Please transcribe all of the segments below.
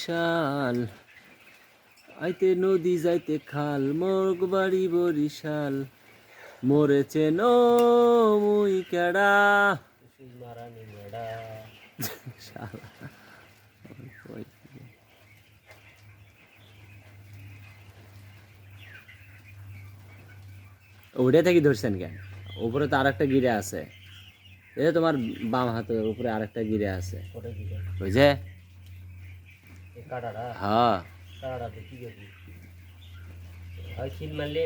বরিশাল, আইতে নদী যাইতে খাল, মোর বাড়ি বরিশাল, মরেছে নো মুই কেডা। মারানি মেডা। শালা, ওটা থেকে ধরছেন কেন? উপরে তো আরেকটা গিরে আছে, এই যে তোমার বাম হাতের উপরে আরেকটা গিরে আছে, ওটা কি ওই যে। কাটাটা হ্যাঁ, কাটাটা কি করবি? হয় খিল মারলে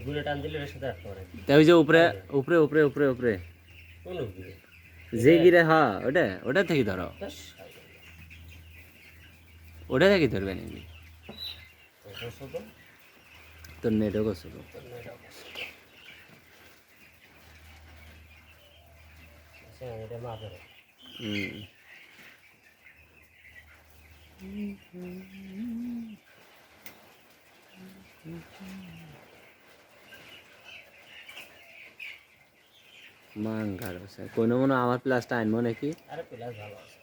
গুলে টান দিলে ওর সাথে রাখতে পারে। তাই ওই যে উপরে উপরে উপরে উপরে উপরে কোন উপরে? যে গিরে, হ্যাঁ ওটা ওটা থেকে ধরো, ওটা থেকে ধরবে নাকি? তোর নেটও করছো তো। এটা মাপের হুম, মাঙ্গার আছে কোনো মনে আমার প্লাসটা আনবো নাকি? আরে প্লাস ভালো আছে,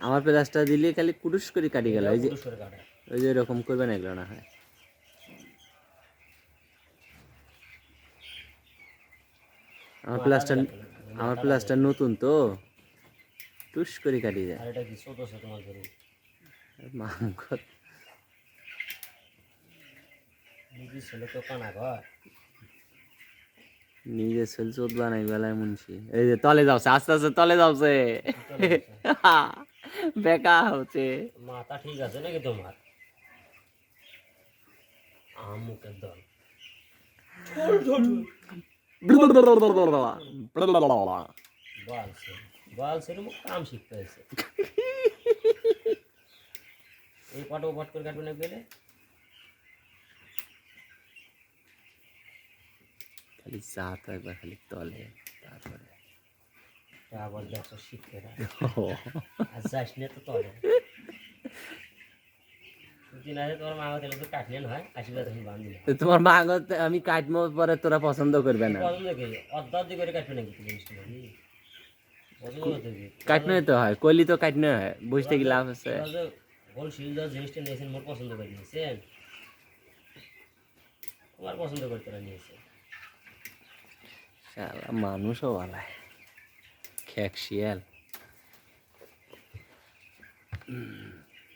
আমার প্লাসটা দিলে খালি কুটুস করে কাটি গেল, ওই যে দুশোর কাটা। ওই যে এরকম করবে না, এগুলো না হয়। আমার প্লাসটা নতুন তো, টুস করে কাটি যায়। আর এটা কি ছোট ছোট মাছ ধরি মাংস নিজে ছেলে তো কানা ঘর। নিজে সেল চোদ বানাই বেলায় মুন্সি, এই যে তলে যাচ্ছে, আস্তে আস্তে তলে যাচ্ছে, বেকা হচ্ছে। মাথা ঠিক আছে নাকি তোমার? মুখের দল বালছে বালছের মুখ কাম শিখতে হয়েছে। এই পাট ও পাট করে কাটবে না গেলে খালি জাত একবার খালি তলে, তারপরে আবার দেখো শিখতে আর যাস না তো তলে দিন আছে তোমার মা তাহলে তো কাটলেন হয় আশীর্বাদ তুমি বান্ধিলে তোমার মা আগতে আমি কাটমো, পরে তোরা পছন্দ করবে না। পছন্দ করি অর্ধ করে কাটবে নাকি তুমি জিনিসটা নাকি পছন্দ করতে কাটনে তো হয়, কইলি তো কাটনে হয়, বুঝতে কি লাভ আছে? হোল শিল জিনিসটা নিয়েছেন মোর পছন্দ করে নিয়েছেন, তোমার পছন্দ করে তোরা নিয়েছে। শালা মানুষও বালায়, খেক শিয়াল।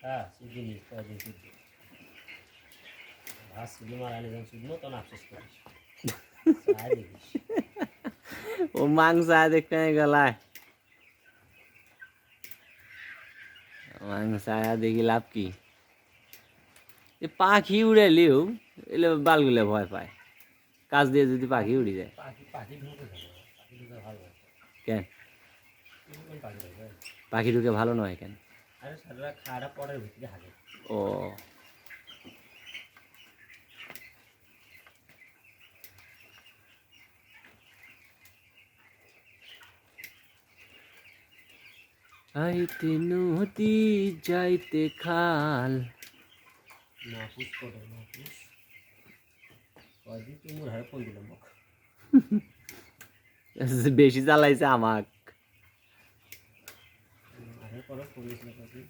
হ্যাঁ সুদি নিস কদিন সুদি ভাত সুদি মারানি যখন সুদমো তখন আফসোস করিস দেখিস। ও মাংস দেখতে গলায়, মাংস দেখি লাভ কি? এ পাখি উড়ালিও এলে বালগুলো ভয় পায়, কাজ দিয়ে যদি পাখি উড়ি যায়। পাখি পাখি ঢুকে ভালো পাখি ঢুকে ভালো কেন পাখি ঢুকে পাখি ঢুকে ভালো নয় কেন? আরে সারা খাড়া পড়ার ভিতরে হাগে ও আইতে নদী যাইতে খাল, না পুষ করে না পুষ কদিন তুই মোর হারে ফোন দিলাম মুখ বেশি জ্বালাইছে আমাক। আরে পরে ফোন দিয়েছিল কদিন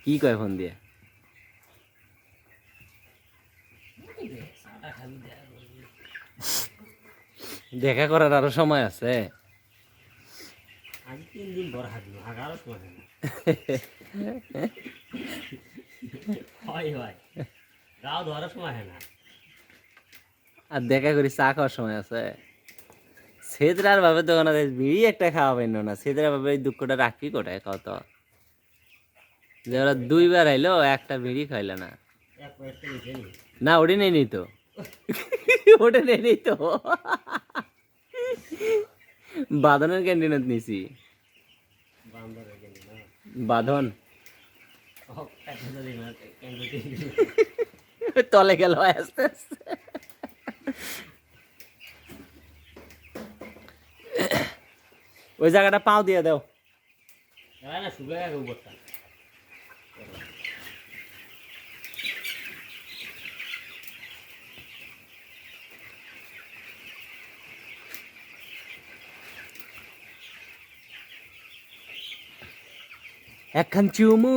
কি কয় ফোন দিয়ে? সাটা খালি দেখা করার আরো সময় আছে। আজ 3 দিন পর হাগলো হাগারও সময় হয় না হয় হয় গাও ধরার সময় হয় না। আর দেখা করি চা খাওয়ার সময় আছে। সেদরার ভাবে তো ওনার বিড়ি একটা খাওয়াবেন না, সেদরা ভাবে এই দুঃখটা রাখবি কোটায় কত, যে ওরা 2বার আইলো একটা বিড়ি খাইলো না। এক পয়েন্ট তো নিচে নি না ওটি নেই নিত, ওটা নেই নিত, বাঁধনের ক্যান্টিনত নিছি। বান্দর হয়ে গেল না বাঁধন একটা যদি না ক্যান্ডিডেট তলে গেল আস্তে আস্তে। ওই জায়গাটা পাও দিয়ে দাও। না শুকিয়ে গেছে উপরটা একখান চুমু